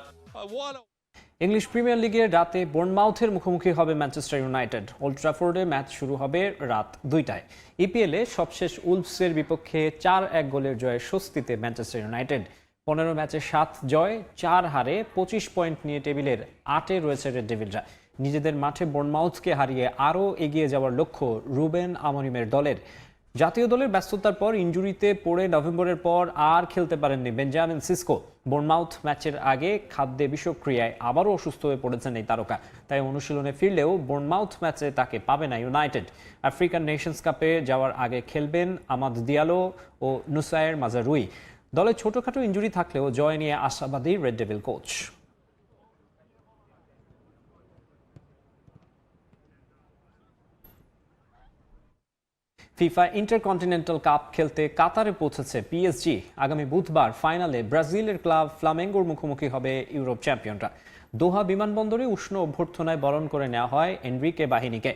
ইংলিশ প্রিমিয়ার লিগের রাতে বোর্নমাউথের মুখোমুখি হবে ম্যানচেস্টার ইউনাইটেড। ওল্ড ট্রাফোর্ডে ম্যাচ শুরু হবে রাত 2টায়। EPL-এ সবশেষ উলভসের বিপক্ষে 4-1 গোলের জয়ে স্বস্তিতে ম্যানচেস্টার ইউনাইটেড। 15 ম্যাচে 7 জয়, 4 হারে 25 পয়েন্ট নিয়ে টেবিলের 8-এ রয়েছে রেড ডেভিলরা। নিজেদের মাঠে বোর্নমাউথকে হারিয়ে আরও এগিয়ে যাওয়ার লক্ষ্য রুবেন আমরিমের দলের। জাতীয় দলের ব্যস্ততার পর ইনজুরিতে পড়ে নভেম্বরের পর আর খেলতে পারেননি বেঞ্জামিন সিসকো। বোর্নমাউথ ম্যাচের আগে খাদ্যে বিষক্রিয়ায় আবারও অসুস্থ হয়ে পড়েছেন এই তারকা। তাই অনুশীলনে ফিরলেও বোর্নমাউথ ম্যাচে তাকে পাবে না ইউনাইটেড। আফ্রিকান নেশনস কাপে যাওয়ার আগে খেলবেন আমাদ দিয়ালো ও নুসায়ের মাজারুই। দলে ছোটখাটো ইনজুরি থাকলেও জয় নিয়ে আশাবাদী red devil coach. FIFA intercontinental cup খেলতে কাতারে পৌঁছেছে পিএসজি। আগামী বুধবার ফাইনালে ব্রাজিলের ক্লাব ফ্লামেঙ্গোর মুখোমুখি হবে ইউরোপ চ্যাম্পিয়নরা। দোহা বিমানবন্দরে উষ্ণ অভ্যর্থনায় বরণ করে নেওয়া হয় এনরিকে বাহিনীকে।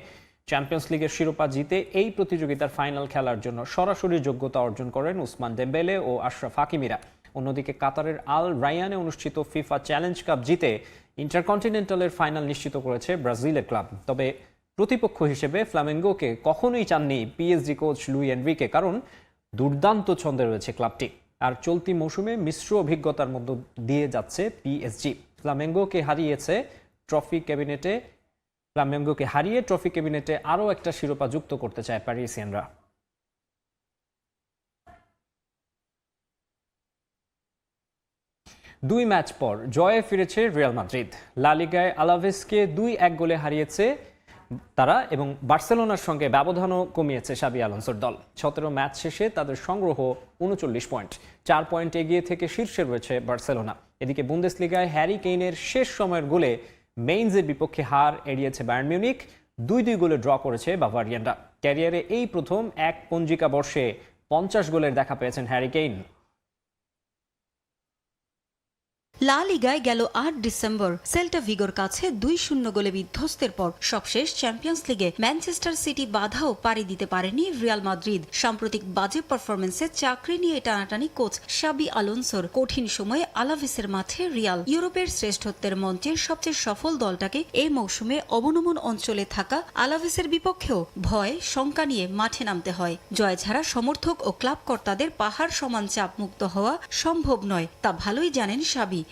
চ্যাম্পিয়ন্স লিগের শিরোপা জিতে এই প্রতিযোগিতার ফাইনাল খেলার জন্য সরাসরি যোগ্যতা অর্জন করেন উসমান ডেম্বেলে ও আশরাফ হাকিমিরা। অন্যদিকে কাতারের আল রায়ানে অনুষ্ঠিত ফিফা চ্যালেঞ্জ কাপ জিতে ইন্টারকন্টিনেন্টালের ফাইনাল নিশ্চিত করেছে ব্রাজিলের ক্লাব। তবে প্রতিপক্ষ হিসেবে ফ্লামেঙ্গোকে কখনোই চাননি পিএসজি কোচ লুই এনরিকে, কারণ দুর্দান্ত ছন্দে রয়েছে ক্লাবটি। আর চলতি মৌসুমে মিশ্র অভিজ্ঞতার মধ্য দিয়ে যাচ্ছে পিএসজি। ফ্লামেঙ্গোকে হারিয়ে ট্রফি ক্যাবিনেটে আরও একটা শিরোপা যুক্ত করতে চায় প্যারিসিয়ানরা। দুই ম্যাচ পর জয়ে ফিরেছে রিয়াল মাদ্রিদ। লা লিগায় আলাভেসকে 2-1 গোলে হারিয়েছে তারা এবং বার্সেলোনার সঙ্গে ব্যবধানও কমিয়েছে শাবি আলোনসোর দল। 17 ম্যাচ শেষে তাদের সংগ্রহ 39 পয়েন্ট, 4 পয়েন্ট এগিয়ে থেকে শীর্ষে রয়েছে বার্সেলোনা। এদিকে বুন্দেসলিগায় হ্যারি কেইনের শেষ সময়ের গোলে মেইনজের বিপক্ষে হার এড়িয়েছে বায়ার্ন মিউনিখ। 2-2 গোলে ড্র করেছে বাভারিয়ানরা। ক্যারিয়ারে এই প্রথম এক পঞ্জিকা বর্ষে 50 গোলের দেখা পেয়েছেন হ্যারি কেইন। লা লিগায় গেল 8 ডিসেম্বর সেল্টা ভিগোর কাছে 2-0 গোলে বিধ্বস্তের পর সবশেষ চ্যাম্পিয়ন্স লিগে ম্যানচেস্টার সিটি বাধাও পাড়ি দিতে পারেনি রিয়াল মাদ্রিদ। সাম্প্রতিক বাজে পারফরমেন্সে চাকরি নিয়ে টানাটানি কোচ শাবি আলোনসোর কঠিন সময়ে আলাভেসের মাঠে রিয়াল ইউরোপের শ্রেষ্ঠত্বের মঞ্চের সবচেয়ে সফল দলটাকে এই মৌসুমে অবনমন অঞ্চলে থাকা আলাভেসের বিপক্ষেও ভয় শঙ্কা নিয়ে মাঠে নামতে হয়। জয় ছাড়া সমর্থক ও ক্লাব কর্তাদের পাহাড় সমান চাপ মুক্ত হওয়া সম্ভব নয়, তা ভালোই জানেন শাবি।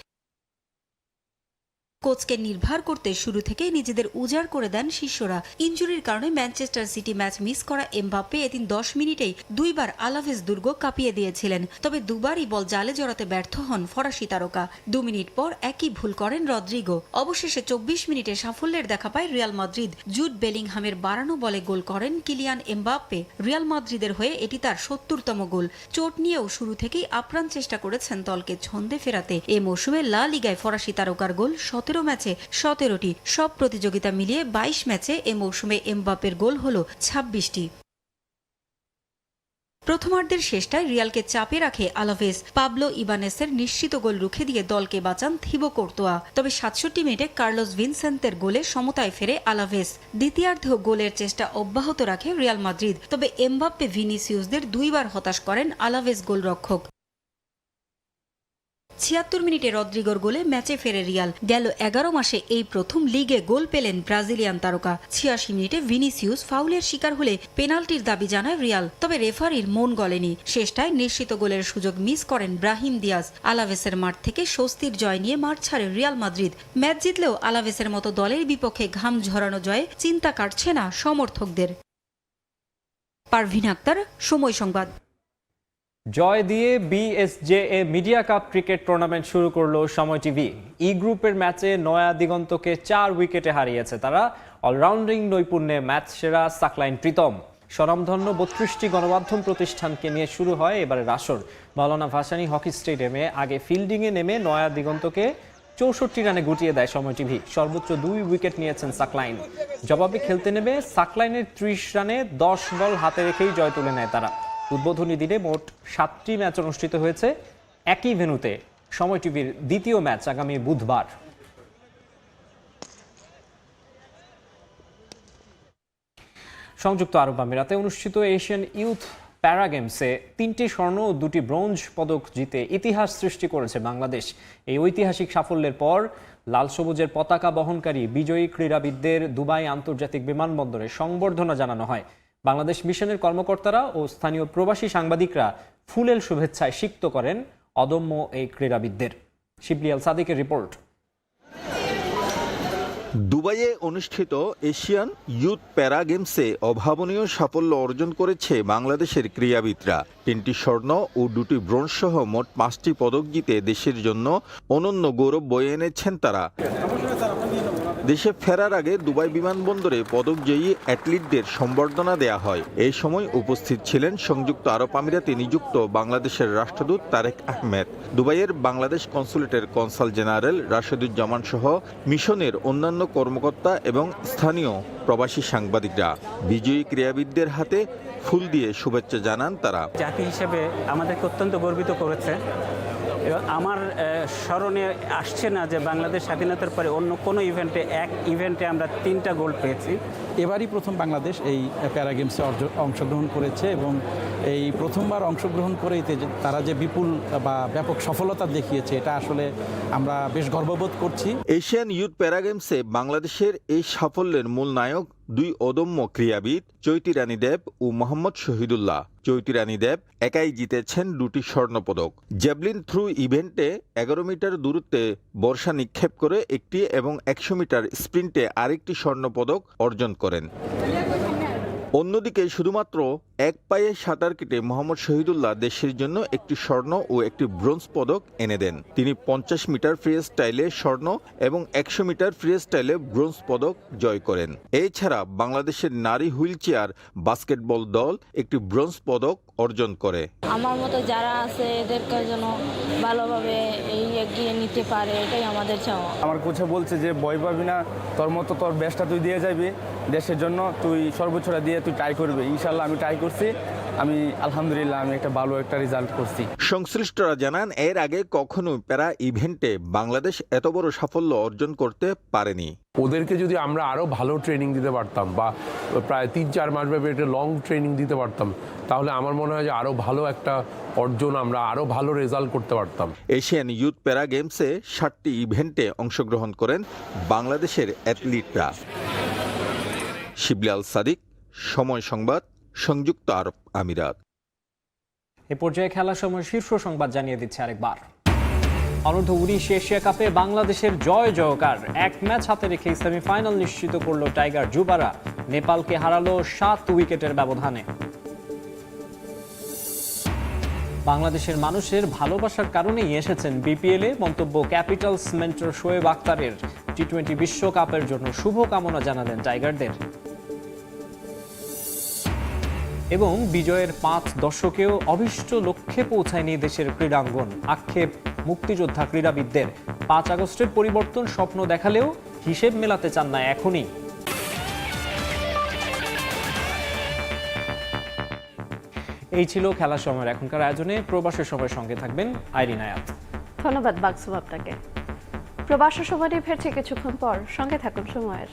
কোচকে নির্ভর করতে শুরু থেকেই নিজেদের উজাড় করে দেন শিষ্যরা। ইনজুরির কারণে ম্যানচেস্টার সিটি ম্যাচ মিস করা এমবাপ্পে এদিন 10 মিনিটেই 2 বার আলাভেস দুর্গ কাঁপিয়ে দিয়েছিলেন। তবে দুবারই বল জালে জড়াতে ব্যর্থ হন ফরাসি তারকা। 2 মিনিট পর একই ভুল করেন রদ্রিগো। অবশেষে 24 মিনিটে সাফল্যের দেখা পায় রিয়াল মাদ্রিদ। জুড বেলিংহামের বাড়ানো বলে গোল করেন কিলিয়ান এমবাপ্পে। রিয়াল মাদ্রিদের হয়ে এটি তার 70তম গোল। চোট নিয়েও শুরু থেকেই আপ্রাণ চেষ্টা করেছেন দলকে ছন্দে ফেরাতে। এ মৌসুমে লা লিগায় ফরাসি তারকার গোল 17 ম্যাচে 17টি। সব প্রতিযোগিতা মিলিয়ে 22 ম্যাচে এ মৌসুমে এমবাপ্পের গোল হল 26টি। প্রথমার্ধের শেষটায় রিয়ালকে চাপে রাখে আলাভেস। পাবলো ইবানেসের নিশ্চিত গোল রুখে দিয়ে দলকে বাঁচান থিবো কোর্তোয়া। তবে 67 মিনিটে কার্লোস ভিনসেন্তের গোলে সমতায় ফেরে আলাভেস। দ্বিতীয়ার্ধেও গোলের চেষ্টা অব্যাহত রাখে রিয়াল মাদ্রিদ। তবে এমবাপ্পে ভিনিসিয়াসদের 2 বার হতাশ করেন আলাভেস গোলরক্ষক। 76 মিনিটে রদ্রিগোর গোলে ম্যাচে ফেরে রিয়াল। গেল 11 মাসে এই প্রথম লিগে গোল পেলেন ব্রাজিলিয়ান তারকা। 86 মিনিটে ভিনিসিয়াস ফাউলের শিকার হলে পেনাল্টির দাবি জানায় রিয়াল, তবে রেফারির মন গলেনি। শেষটায় নিশ্চিত গোলের সুযোগ মিস করেন ব্রাহিম দিয়াজ। আলাভেসের মাঠ থেকে স্বস্তির জয় নিয়ে মাঠ ছাড়ে রিয়াল মাদ্রিদ। ম্যাচ জিতলেও আলাভেসের মতো দলের বিপক্ষে ঘাম ঝরানো জয়ে চিন্তা কাটছে না সমর্থকদের। পারভিন আক্তার, সময় সংবাদ। জয় দিয়ে BSJA media cup cricket tournament শুরু করলো সময় টিভি। ই গ্রুপের ম্যাচে নয়া দিগন্তকে 4 উইকেটে হারিয়েছে তারা। অলরাউন্ডিং নৈপুণ্যে ম্যাচ সেরা সাকলাইন প্রীতম। স্বনামধন্য 32টি গণমাধ্যম প্রতিষ্ঠানকে নিয়ে শুরু হয় এবারের আসর। মাওলানা ভাসানী হকি স্টেডিয়ামে আগে ফিল্ডিংয়ে নেমে নয়া দিগন্তকে 64 রানে গুটিয়ে দেয় সময় টিভি। সর্বোচ্চ 2 উইকেট নিয়েছেন সাকলাইন। জবাবে খেলতে নেমে সাকলাইনের 30 রানে 10 বল হাতে রেখেই জয় তুলে নেয় তারা। উদ্বোধনী দিনে মোট 7টি ম্যাচ অনুষ্ঠিত হয়েছে একই ভেন্যুতে। সময় টিভির দ্বিতীয় ম্যাচ আগামী বুধবার। সংযুক্ত আরব আমিরাতে অনুষ্ঠিত এশিয়ান ইউথ প্যারা গেমসে 3টি স্বর্ণ ও 2টি ব্রোঞ্জ পদক জিতে ইতিহাস সৃষ্টি করেছে বাংলাদেশ। এই ঐতিহাসিক সাফল্যের পর লাল সবুজের পতাকা বহনকারী বিজয়ী ক্রীড়াবিদদের দুবাই আন্তর্জাতিক বিমানবন্দরে সংবর্ধনা জানানো হয়। বাংলাদেশ মিশনের কর্মকর্তারা ও স্থানীয় প্রবাসী সাংবাদিকরা ফুলেল শুভেচ্ছায় সিক্ত করেন অদম্য এই ক্রীড়াবিদদের। শিবলি আল সাদিকের রিপোর্ট। দুবাইয়ে অনুষ্ঠিত এশিয়ান ইউথ প্যারা গেমসে অভাবনীয় সাফল্য অর্জন করেছে বাংলাদেশের ক্রীড়াবিদরা। 3টি স্বর্ণ ও 2টি ব্রোঞ্জ সহ মোট 5টি পদক জিতে দেশের জন্য অনন্য গৌরব বয়ে এনেছেন তারা। দেশে ফেরার আগে দুবাই বিমানবন্দরে পদকজয়ী অ্যাথলিটদের সম্বর্ধনা দেয়া হয়। এই সময় উপস্থিত ছিলেন সংযুক্ত আরব আমিরাতে নিযুক্ত বাংলাদেশের রাষ্ট্রদূত তারেক আহমেদ, দুবাইয়ের বাংলাদেশ কনসুলেটের কনসাল জেনারেল রাশেদুজ্জামান সহ মিশনের অন্যান্য কর্মকর্তা এবং স্থানীয় প্রবাসী সাংবাদিকরা। বিজয়ী ক্রীড়াবিদদের হাতে ফুল দিয়ে শুভেচ্ছা জানান তারা। জাতি হিসেবে আমাদেরকে অত্যন্ত গর্বিত করেছে। আমার স্মরণে আসছে না যে বাংলাদেশ স্বাধীনতার পরে অন্য কোনো ইভেন্টে আমরা 3টা গোল্ড পেয়েছি। এবারই প্রথম বাংলাদেশ এই প্যারা গেমসে অংশগ্রহণ করেছে এবং এই প্রথমবার অংশগ্রহণ করে তারা যে বিপুল বা ব্যাপক সফলতা দেখিয়েছে, এটা আসলে আমরা বেশ গর্ববোধ করছি। এশিয়ান ইউথ প্যারা গেমসে বাংলাদেশের এই সাফল্যের মূল নায়ক 2 অদম্য ক্রীড়াবিদ চৈতি রানী দেব ও মোহাম্মদ শহীদুল্লাহ। চৈতি রানী দেব একাই জিতেছেন 2টি স্বর্ণপদক। জ্যাভলিন থ্রু ইভেন্টে 11 মিটার দূরত্বে বর্ষা নিক্ষেপ করে একটি এবং 100 মিটার স্প্রিন্টে আরেকটি স্বর্ণপদক অর্জন করেন। অন্যদিকে শুধুমাত্র এক পায়ে সাঁতার কেটে মোহাম্মদ শহীদুল্লাহ দেশের জন্য একটি স্বর্ণ ও একটি ব্রোঞ্জ পদক এনে দেন। তিনি 50 মিটার ফ্রি স্টাইলে স্বর্ণ এবং 100 মিটার ফ্রি স্টাইলে ব্রোঞ্জ পদক জয় করেন। এছাড়া বাংলাদেশের নারী হুইল চেয়ার বাস্কেটবল দল একটি ব্রোঞ্জ পদক অর্জন করে। আমার মতো যারা আছে এদেরকে যেন ভালোভাবে এগিয়ে নিতে পারে, এটাই আমাদের চাওয়া। আমার কোচে বলছে যে ভয় পাবি না, তোর মতো তোর বেস্টটা তুই দিয়ে যাবি, দেশের জন্য তুই সর্বোচ্চটা দিয়ে তুই ট্রাই করবি। ইনশাল্লাহ আমি ট্রাই করছি, আমি আলহামদুলিল্লাহ আমি একটা ভালো একটা রেজাল্ট করছি। সংশ্লিষ্টরা জানান এর আগে কখনো প্যারা ইভেন্টে বাংলাদেশ এত বড় সাফল্য অর্জন করতে পারেনি। ওদেরকে যদি আমরা আরো ভালো ট্রেনিং দিতে পারতাম বা প্রায় 3-4 মাস ব্যাপী একটা লং ট্রেনিং দিতে পারতাম, তাহলে আমার মনে হয় যে আরো ভালো একটা অর্জন, আমরা আরো ভালো রেজাল্ট করতে পারতাম। এশিয়ান ইউথ প্যারা গেমসে 7টি ইভেন্টে অংশগ্রহণ করেন বাংলাদেশের অ্যাথলিটরা। শিবলি আল সাদিক, সময় সংবাদ, সংযুক্ত আরব আমিরাত। এ পর্যায়ে খেলার সময় শীর্ষ সংবাদ জানিয়ে দিচ্ছে আরেকবার। অনূর্ধ্ব-19 এশিয়া কাপে বাংলাদেশের জয়কার। 1 ম্যাচ হাতে রেখে সেমিফাইনাল নিশ্চিত করল টাইগার যুবারা। নেপালকে হারালো 7 উইকেটের ব্যবধানে। বাংলাদেশের মানুষের ভালোবাসার কারণেই এসেছেন বিপিএলে, মন্তব্য ক্যাপিটালস মেন্টর শোয়েব আখতারের। টি-20 বিশ্বকাপের জন্য শুভকামনা জানালেন টাইগারদের। এবং বিজয়ের 5 দশকেও অভীষ্ট লক্ষ্যে পৌঁছায়নি দেশের ক্রীড়াঙ্গন। আক্ষেপ মুক্তিযোদ্ধা ক্রীড়াবিদদের। 5 আগস্টের পরিবর্তন স্বপ্ন দেখালেও হিসেব মেলাতে চান না এখনই। এই ছিল খেলার সময়ের এখনকার আয়োজনে। প্রবাসের সময়ের সঙ্গে থাকবেন আইরিন আয়াত। ধন্যবাদ বাকসুম আপনাকে। প্রবাসের সময় ফিরছে কিছুক্ষণ পর, সঙ্গে থাকুন সময়ের।